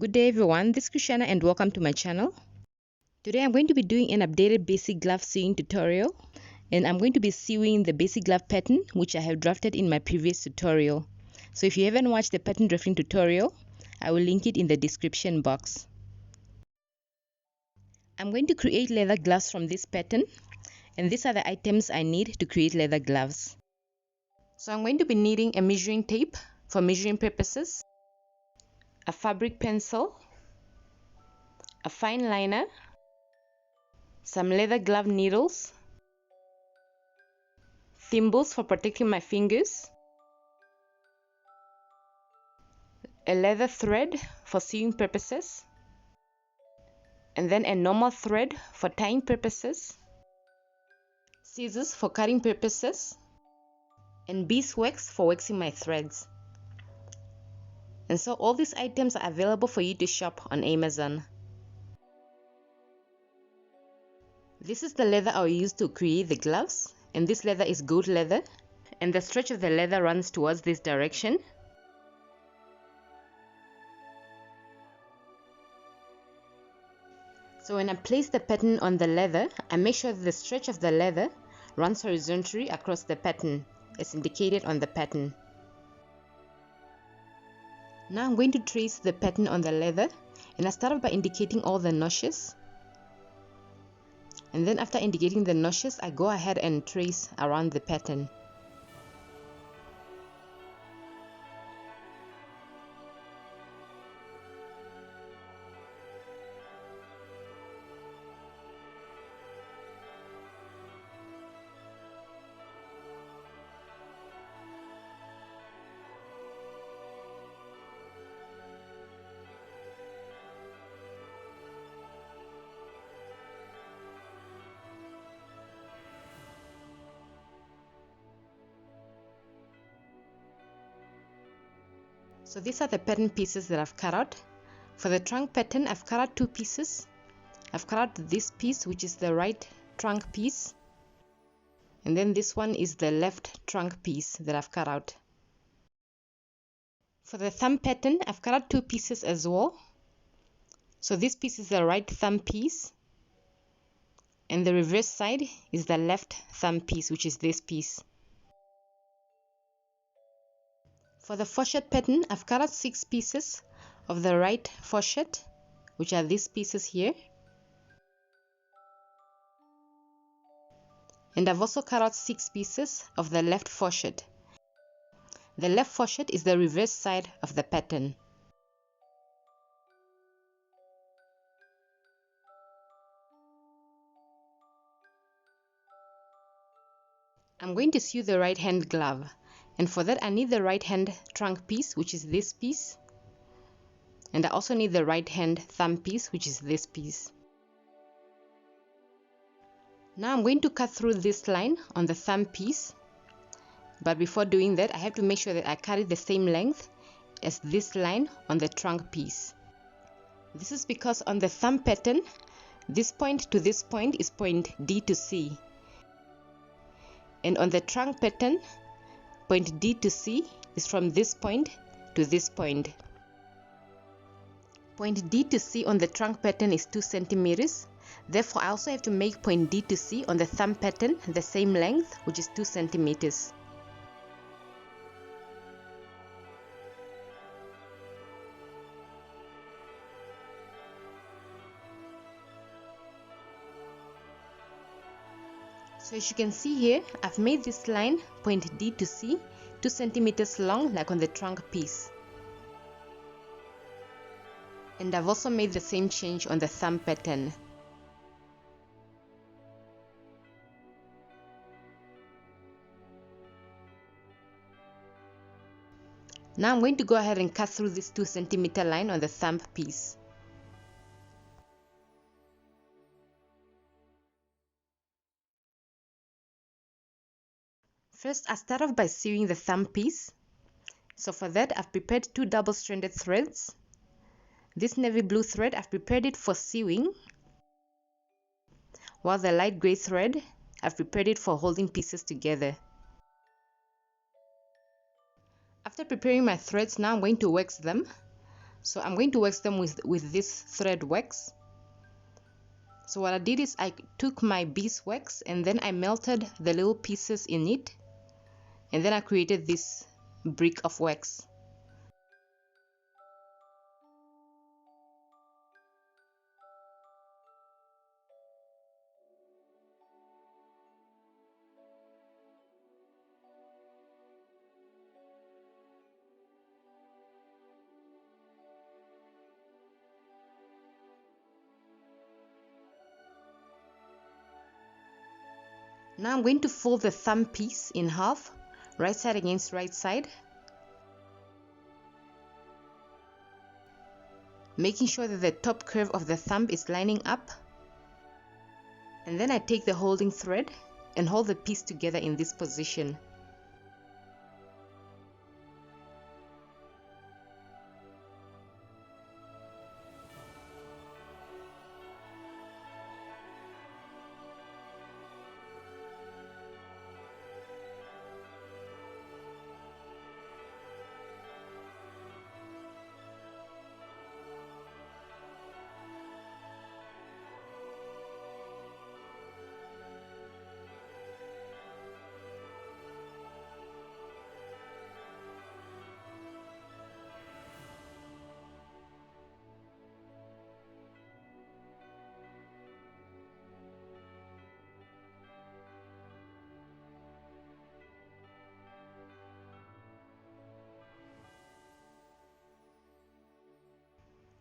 Good day everyone, this is Krishana and welcome to my channel. Today I'm going to be doing an updated basic glove sewing tutorial, and I'm going to be sewing the basic glove pattern which I have drafted in my previous tutorial. So if you haven't watched the pattern drafting tutorial, I will link it in the description box. I'm going to create leather gloves from this pattern, and these are the items I need to create leather gloves. So I'm going to be needing a measuring tape for measuring purposes, a fabric pencil, a fine liner, some leather glove needles, thimbles for protecting my fingers, a leather thread for sewing purposes, and then a normal thread for tying purposes, scissors for cutting purposes, and beeswax for waxing my threads. And so all these items are available for you to shop on Amazon. This is the leather I will use to create the gloves, and this leather is goat leather, and the stretch of the leather runs towards this direction. So when I place the pattern on the leather, I make sure that the stretch of the leather runs horizontally across the pattern as indicated on the pattern. Now I'm going to trace the pattern on the leather, and I start off by indicating all the notches. And then after indicating the notches, I go ahead and trace around the pattern. So these are the pattern pieces that I've cut out. For the trunk pattern, I've cut out two pieces. I've cut out this piece, which is the right trunk piece, and then this one is the left trunk piece that I've cut out. For the thumb pattern, I've cut out two pieces as well. So this piece is the right thumb piece, and the reverse side is the left thumb piece, which is this piece. For the fourchette pattern, I've cut out 6 pieces of the right fourchette, which are these pieces here. And I've also cut out 6 pieces of the left fourchette. The left fourchette is the reverse side of the pattern. I'm going to sew the right hand glove, and for that I need the right hand trunk piece, which is this piece, and I also need the right hand thumb piece, which is this piece. Now I'm going to cut through this line on the thumb piece, but before doing that I have to make sure that I cut it the same length as this line on the trunk piece. This is because on the thumb pattern, this point to this point is point D to C, and on the trunk pattern, point D to C is from this point to this point. Point D to C on the trunk pattern is 2 centimeters. Therefore, I also have to make point D to C on the thumb pattern the same length, which is 2 centimeters. So as you can see here, I've made this line, point D to C, 2 centimeters long like on the trunk piece. And I've also made the same change on the thumb pattern. Now I'm going to go ahead and cut through this 2 centimeter line on the thumb piece. First, I start off by sewing the thumb piece. So for that, I've prepared 2 double-stranded threads. This navy blue thread, I've prepared it for sewing, while the light gray thread, I've prepared it for holding pieces together. After preparing my threads, now I'm going to wax them. So I'm going to wax them with this thread wax. So what I did is I took my beeswax and then I melted the little pieces in it, and then I created this brick of wax. Now I'm going to fold the thumb piece in half, right side against right side, making sure that the top curve of the thumb is lining up. And then I take the holding thread and hold the piece together in this position.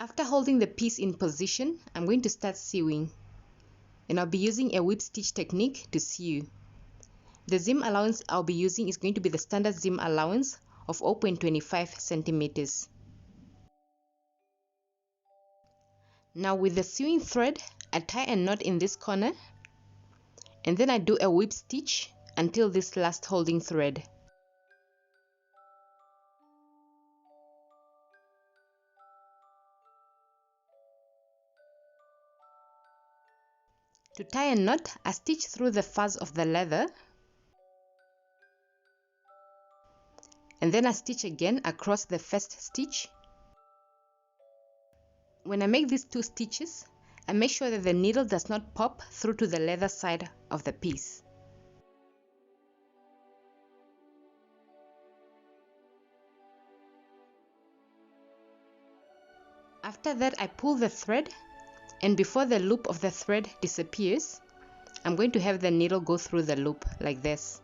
After holding the piece in position, I'm going to start sewing, and I'll be using a whip stitch technique to sew. The seam allowance I'll be using is going to be the standard seam allowance of 0.25 centimeters. Now with the sewing thread, I tie a knot in this corner, and then I do a whip stitch until this last holding thread. To tie a knot, I stitch through the fuzz of the leather, and then I stitch again across the first stitch. When I make these two stitches, I make sure that the needle does not pop through to the leather side of the piece. After that, I pull the thread, and before the loop of the thread disappears, I'm going to have the needle go through the loop like this.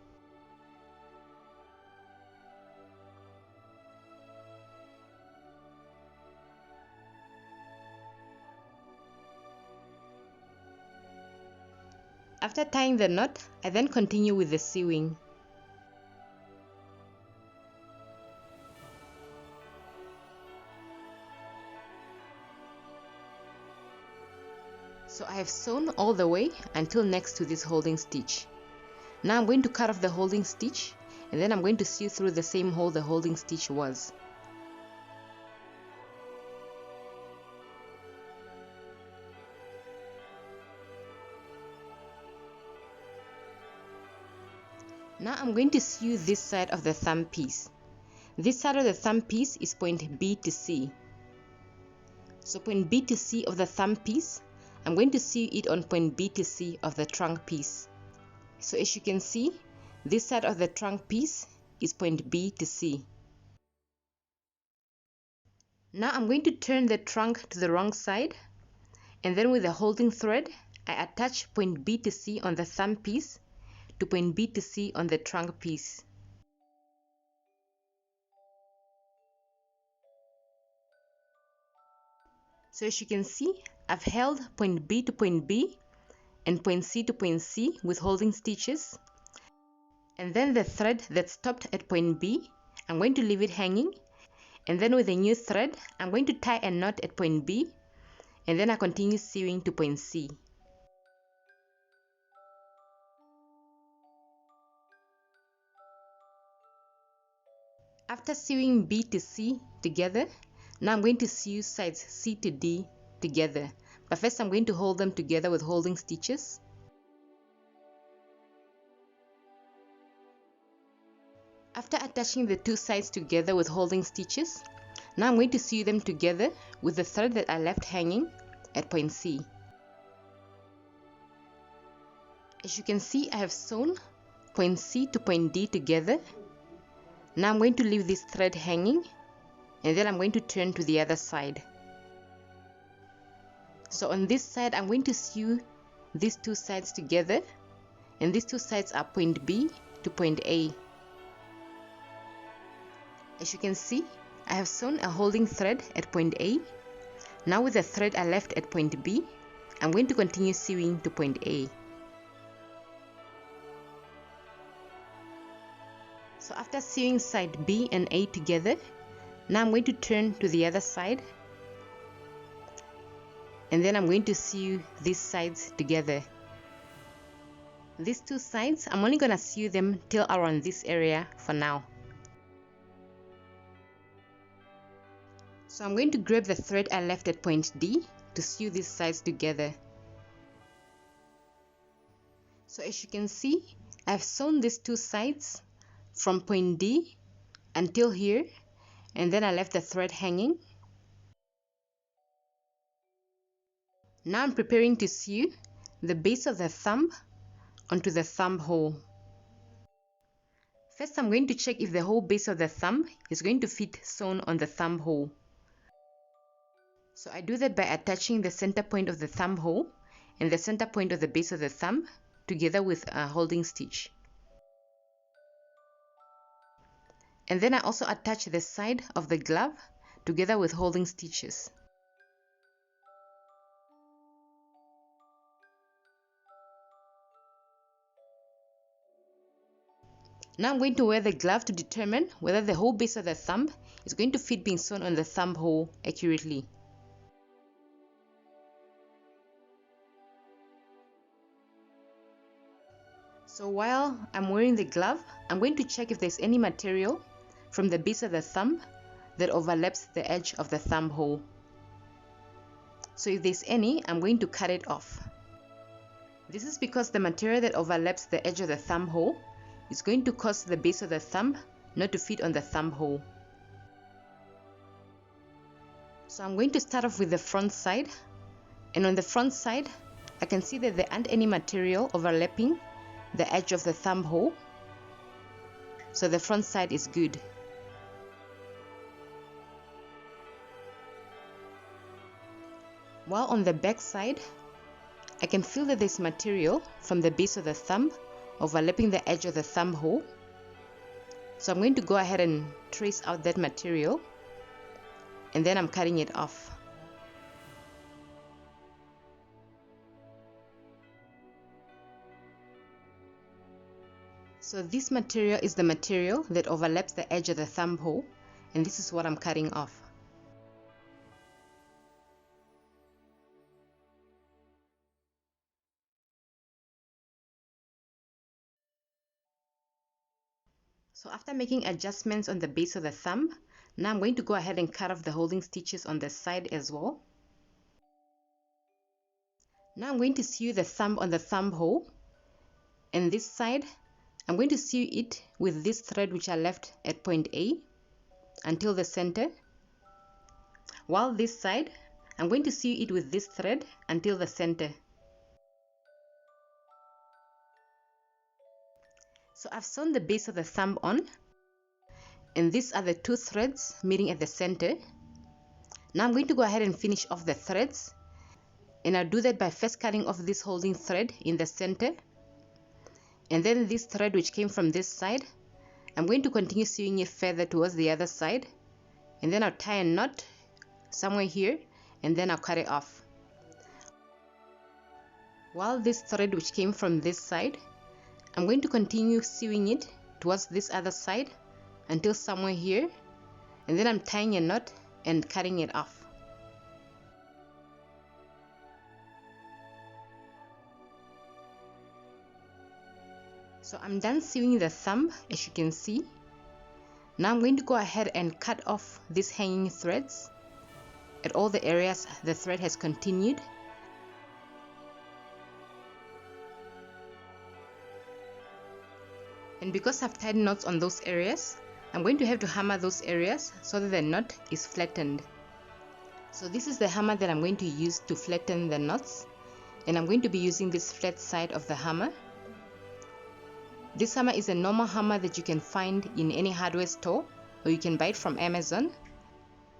After tying the knot, I then continue with the sewing. So I have sewn all the way until next to this holding stitch. Now I'm going to cut off the holding stitch, and then I'm going to sew through the same hole the holding stitch was. Now I'm going to sew this side of the thumb piece. This side of the thumb piece is point B to C. So point B to C of the thumb piece, I'm going to sew it on point B to C of the trunk piece. So as you can see, this side of the trunk piece is point B to C. Now I'm going to turn the trunk to the wrong side, and then with the holding thread, I attach point B to C on the thumb piece to point B to C on the trunk piece. So as you can see, I've held point B to point B and point C to point C with holding stitches, and then the thread that stopped at point B, I'm going to leave it hanging, and then with a new thread, I'm going to tie a knot at point B, and then I continue sewing to point C. After sewing B to C together, now I'm going to sew sides C to D together, but first I'm going to hold them together with holding stitches. After attaching the two sides together with holding stitches, Now I'm going to sew them together with the thread that I left hanging at point C. As you can see, I have sewn point C to point D together. Now I'm going to leave this thread hanging, and then I'm going to turn to the other side. So on this side, I'm going to sew these two sides together, and these two sides are point B to point A. As you can see, I have sewn a holding thread at point A. Now with the thread I left at point B, I'm going to continue sewing to point A. So after sewing side B and A together, now I'm going to turn to the other side, and then I'm going to sew these sides together. These two sides, I'm only going to sew them till around this area for now. So I'm going to grab the thread I left at point D to sew these sides together. So as you can see, I've sewn these two sides from point D until here, and then I left the thread hanging. Now I'm preparing to sew the base of the thumb onto the thumb hole. First, I'm going to check if the whole base of the thumb is going to fit sewn on the thumb hole. So I do that by attaching the center point of the thumb hole and the center point of the base of the thumb together with a holding stitch. And then I also attach the side of the glove together with holding stitches. Now I'm going to wear the glove to determine whether the whole base of the thumb is going to fit being sewn on the thumb hole accurately. So while I'm wearing the glove, I'm going to check if there's any material from the base of the thumb that overlaps the edge of the thumb hole. So if there's any, I'm going to cut it off. This is because the material that overlaps the edge of the thumb hole is going to cause the base of the thumb not to fit on the thumb hole. So I'm going to start off with the front side, and on the front side I can see that there aren't any material overlapping the edge of the thumb hole, so the front side is good. While on the back side, I can feel that there's material from the base of the thumb overlapping the edge of the thumb hole. So I'm going to go ahead and trace out that material, and then I'm cutting it off. So this material is the material that overlaps the edge of the thumb hole, and this is what I'm cutting off. So after making adjustments on the base of the thumb, now I'm going to go ahead and cut off the holding stitches on the side as well. Now I'm going to sew the thumb on the thumb hole, and this side I'm going to sew it with this thread which I left at point A until the center, while this side I'm going to sew it with this thread until the center. So I've sewn the base of the thumb on, and these are the two threads meeting at the center. Now I'm going to go ahead and finish off the threads, and I'll do that by first cutting off this holding thread in the center, and then this thread which came from this side, I'm going to continue sewing it further towards the other side, and then I'll tie a knot somewhere here, and then I'll cut it off. While this thread which came from this side, I'm going to continue sewing it towards this other side until somewhere here, and then I'm tying a knot and cutting it off. So I'm done sewing the thumb, as you can see. Now I'm going to go ahead and cut off these hanging threads at all the areas the thread has continued. And because I've tied knots on those areas, I'm going to have to hammer those areas so that the knot is flattened. So this is the hammer that I'm going to use to flatten the knots, and I'm going to be using this flat side of the hammer. This hammer is a normal hammer that you can find in any hardware store, or you can buy it from Amazon.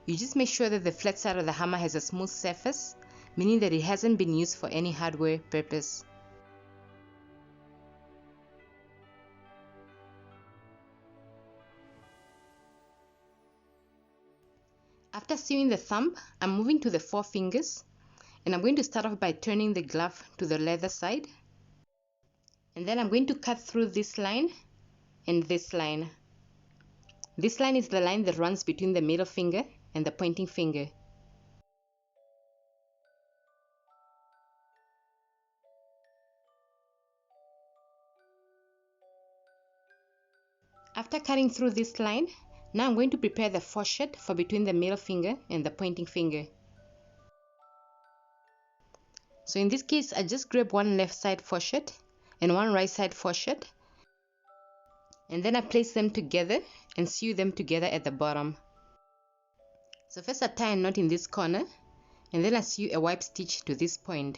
You just make sure that the flat side of the hammer has a smooth surface, meaning that it hasn't been used for any hardware purpose. After sewing the thumb, I'm moving to the forefingers, and I'm going to start off by turning the glove to the leather side. And then I'm going to cut through this line and this line. This line is the line that runs between the middle finger and the pointing finger. After cutting through this line, now I'm going to prepare the fourchette for between the middle finger and the pointing finger. So in this case, I just grab one left side fourchette and one right side fourchette, and then I place them together and sew them together at the bottom. So first I tie a knot in this corner, and then I sew a wipe stitch to this point.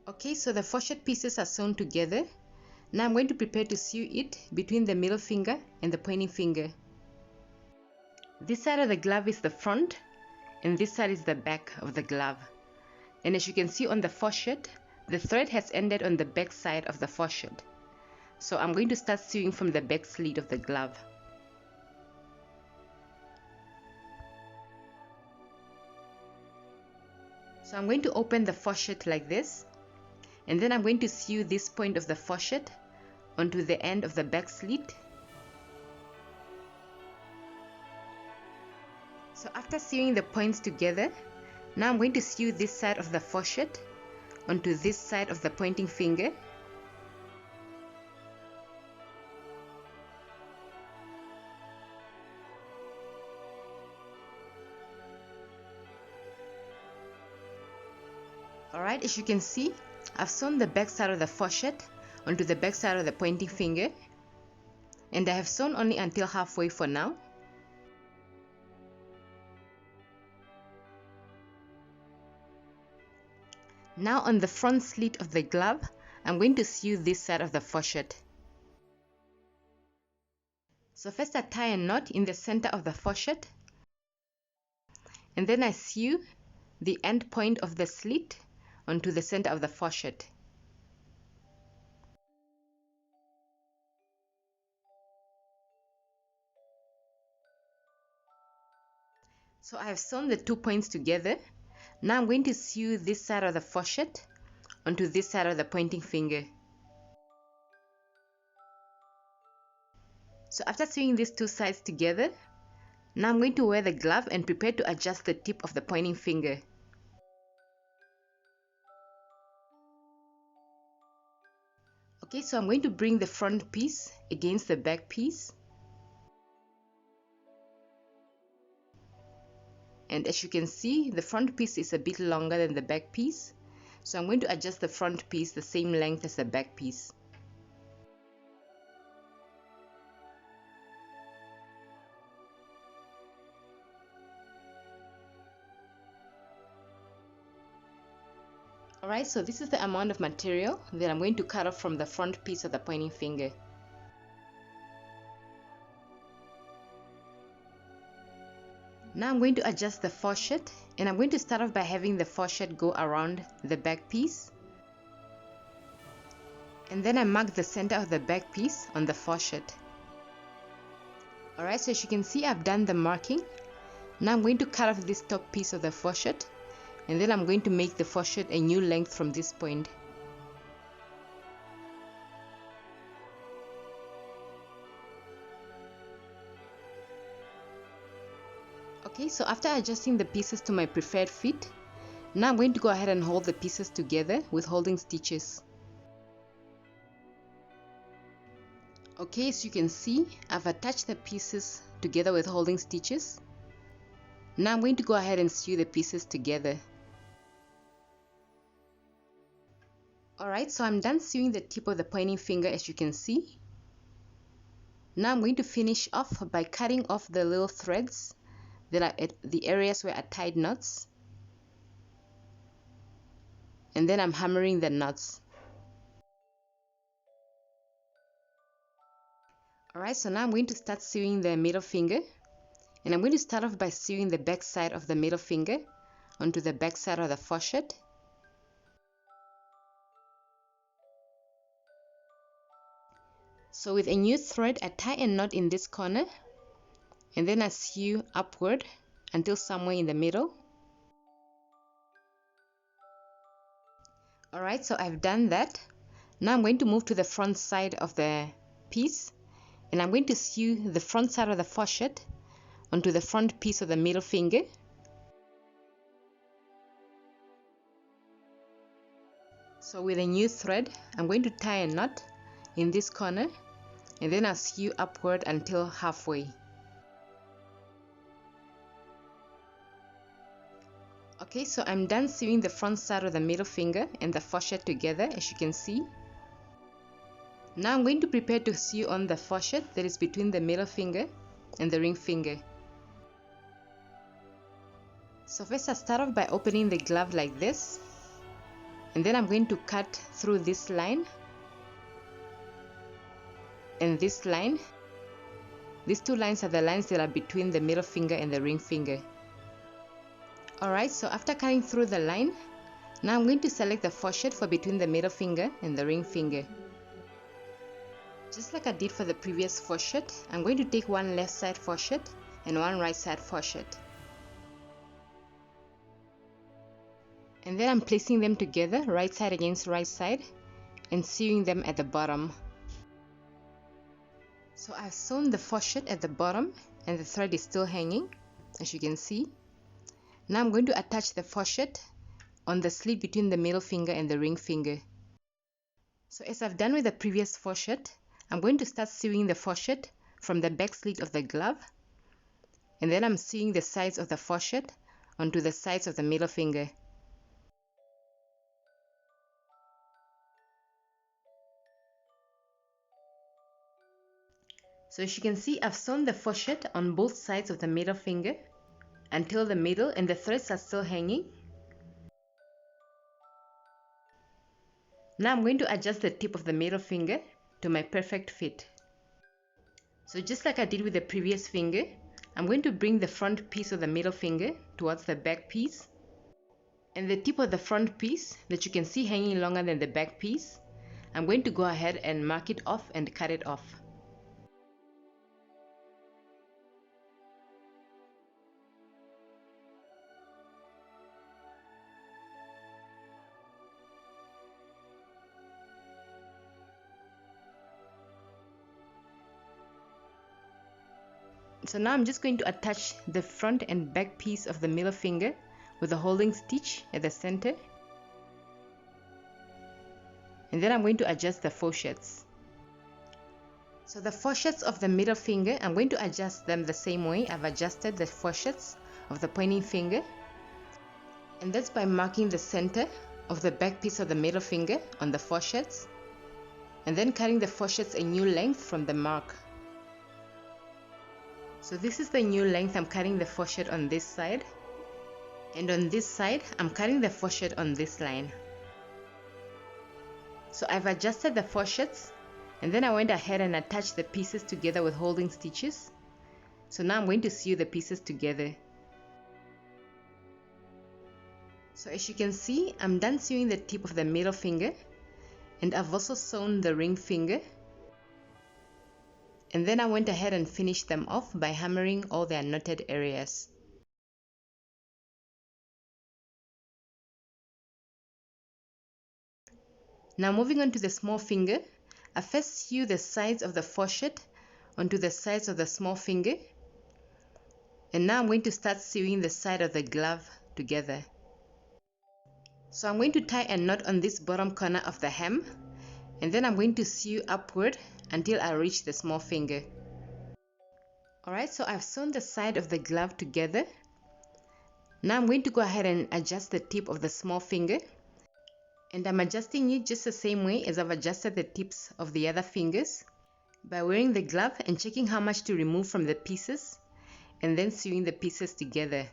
Okay, so the fourchette pieces are sewn together. Now I'm going to prepare to sew it between the middle finger and the pointing finger. This side of the glove is the front, and this side is the back of the glove. And as you can see on the fourchette, the thread has ended on the back side of the fourchette. So I'm going to start sewing from the back slit of the glove. So I'm going to open the fourchette like this, and then I'm going to sew this point of the fourchette onto the end of the back slit. So after sewing the points together, now I'm going to sew this side of the fourchette onto this side of the pointing finger. Alright, as you can see, I've sewn the back side of the fourchette onto the back side of the pointing finger, and I have sewn only until halfway for now. Now on the front slit of the glove, I'm going to sew this side of the fourchette. So first I tie a knot in the center of the fourchette, and then I sew the end point of the slit onto the center of the fourchette. So I have sewn the 2 points together. Now I'm going to sew this side of the fourchette onto this side of the pointing finger. So after sewing these 2 sides together, now I'm going to wear the glove and prepare to adjust the tip of the pointing finger. Okay, so I'm going to bring the front piece against the back piece. And as you can see, the front piece is a bit longer than the back piece. So I'm going to adjust the front piece the same length as the back piece. Alright, so this is the amount of material that I'm going to cut off from the front piece of the pointing finger. Now I'm going to adjust the fourchette, and I'm going to start off by having the fourchette go around the back piece. And then I mark the center of the back piece on the fourchette. Alright, so as you can see, I've done the marking. Now I'm going to cut off this top piece of the fourchette, and then I'm going to make the fourchette a new length from this point. Okay, so after adjusting the pieces to my preferred fit, now I'm going to go ahead and hold the pieces together with holding stitches. Okay, as you can see, I've attached the pieces together with holding stitches. Now I'm going to go ahead and sew the pieces together. Alright, so I'm done sewing the tip of the pointing finger, as you can see. Now I'm going to finish off by cutting off the little threads that are at the areas where I tied knots, and then I'm hammering the knots. Alright, so now I'm going to start sewing the middle finger, and I'm going to start off by sewing the back side of the middle finger onto the back side of the fourchette. So with a new thread, I tie a knot in this corner, and then I sew upward until somewhere in the middle. Alright, so I've done that. Now I'm going to move to the front side of the piece, and I'm going to sew the front side of the fourchette onto the front piece of the middle finger. So with a new thread, I'm going to tie a knot in this corner, and then I'll sew upward until halfway. Okay, so I'm done sewing the front side of the middle finger and the fourchette together, as you can see. Now I'm going to prepare to sew on the fourchette that is between the middle finger and the ring finger. So first I start off by opening the glove like this, and then I'm going to cut through this line and this line. These two lines are the lines that are between the middle finger and the ring finger. Alright, so after cutting through the line, now I'm going to select the fourchette for between the middle finger and the ring finger. Just like I did for the previous fourchette, I'm going to take one left side fourchette and one right side fourchette. And then I'm placing them together, right side against right side, and sewing them at the bottom. So I've sewn the fourchette at the bottom and the thread is still hanging, as you can see. Now I'm going to attach the fourchette on the slit between the middle finger and the ring finger. So as I've done with the previous fourchette, I'm going to start sewing the fourchette from the back slit of the glove, and then I'm sewing the sides of the fourchette onto the sides of the middle finger. So as you can see, I've sewn the fourchette on both sides of the middle finger until the middle, and the threads are still hanging. Now I'm going to adjust the tip of the middle finger to my perfect fit. So just like I did with the previous finger, I'm going to bring the front piece of the middle finger towards the back piece, and the tip of the front piece that you can see hanging longer than the back piece, I'm going to go ahead and mark it off and cut it off. So now I'm just going to attach the front and back piece of the middle finger with a holding stitch at the center, and then I'm going to adjust the fourchettes. So the fourchettes of the middle finger, I'm going to adjust them the same way I've adjusted the fourchettes of the pointing finger, and that's by marking the center of the back piece of the middle finger on the fourchettes, and then cutting the fourchettes a new length from the mark. So this is the new length I'm cutting the fourchette on this side, and on this side I'm cutting the fourchette on this line. So I've adjusted the fourchettes, and then I went ahead and attached the pieces together with holding stitches. So now I'm going to sew the pieces together. So as you can see, I'm done sewing the tip of the middle finger, and I've also sewn the ring finger. And then I went ahead and finished them off by hammering all their knotted areas. Now moving on to the small finger, I first sew the sides of the fourchette onto the sides of the small finger, and now I'm going to start sewing the side of the glove together. So I'm going to tie a knot on this bottom corner of the hem, and then I'm going to sew upward until I reach the small finger. Alright, so I've sewn the side of the glove together. Now I'm going to go ahead and adjust the tip of the small finger, and I'm adjusting it just the same way as I've adjusted the tips of the other fingers. by wearing the glove and checking how much to remove from the pieces, and then sewing the pieces together.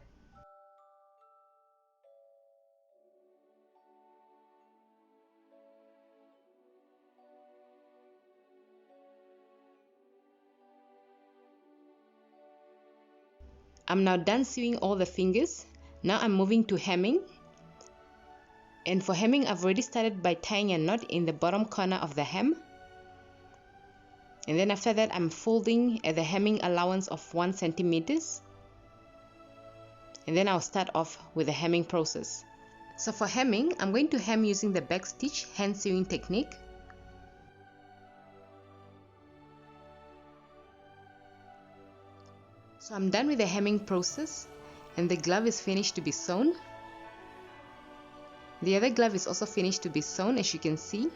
I'm now done sewing all the fingers. Now I'm moving to hemming. And for hemming, I've already started by tying a knot in the bottom corner of the hem. And then after that, I'm folding at the hemming allowance of 1 centimeters. And then I'll start off with the hemming process. So for hemming, I'm going to hem using the back stitch hand sewing technique. So I'm done with the hemming process, and the glove is finished to be sewn. The other glove is also finished to be sewn, as you can see.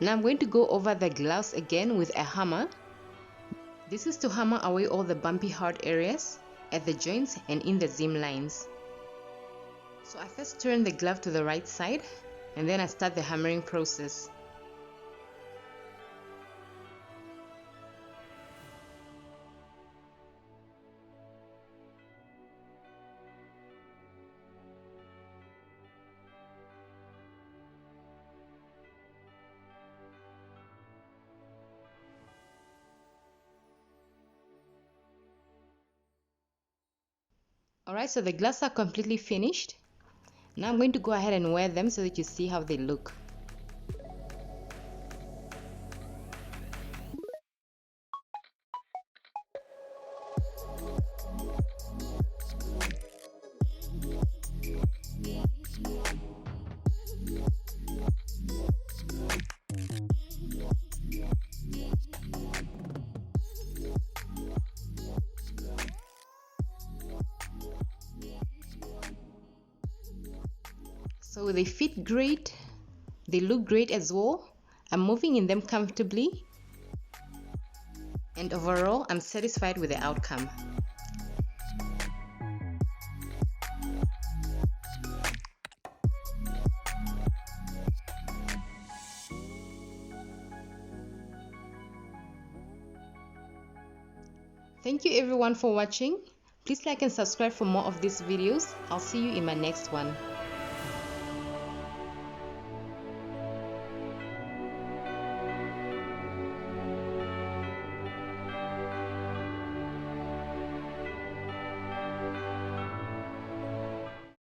Now I'm going to go over the gloves again with a hammer. This is to hammer away all the bumpy hard areas at the joints and in the seam lines. So I first turn the glove to the right side, and then I start the hammering process. Alright, so the gloves are completely finished. Now I'm going to go ahead and wear them so that you see how they look. So they fit great, they look great as well. I'm moving in them comfortably, and overall I'm satisfied with the outcome. Thank you everyone for watching. Please like and subscribe for more of these videos. I'll see you in my next one.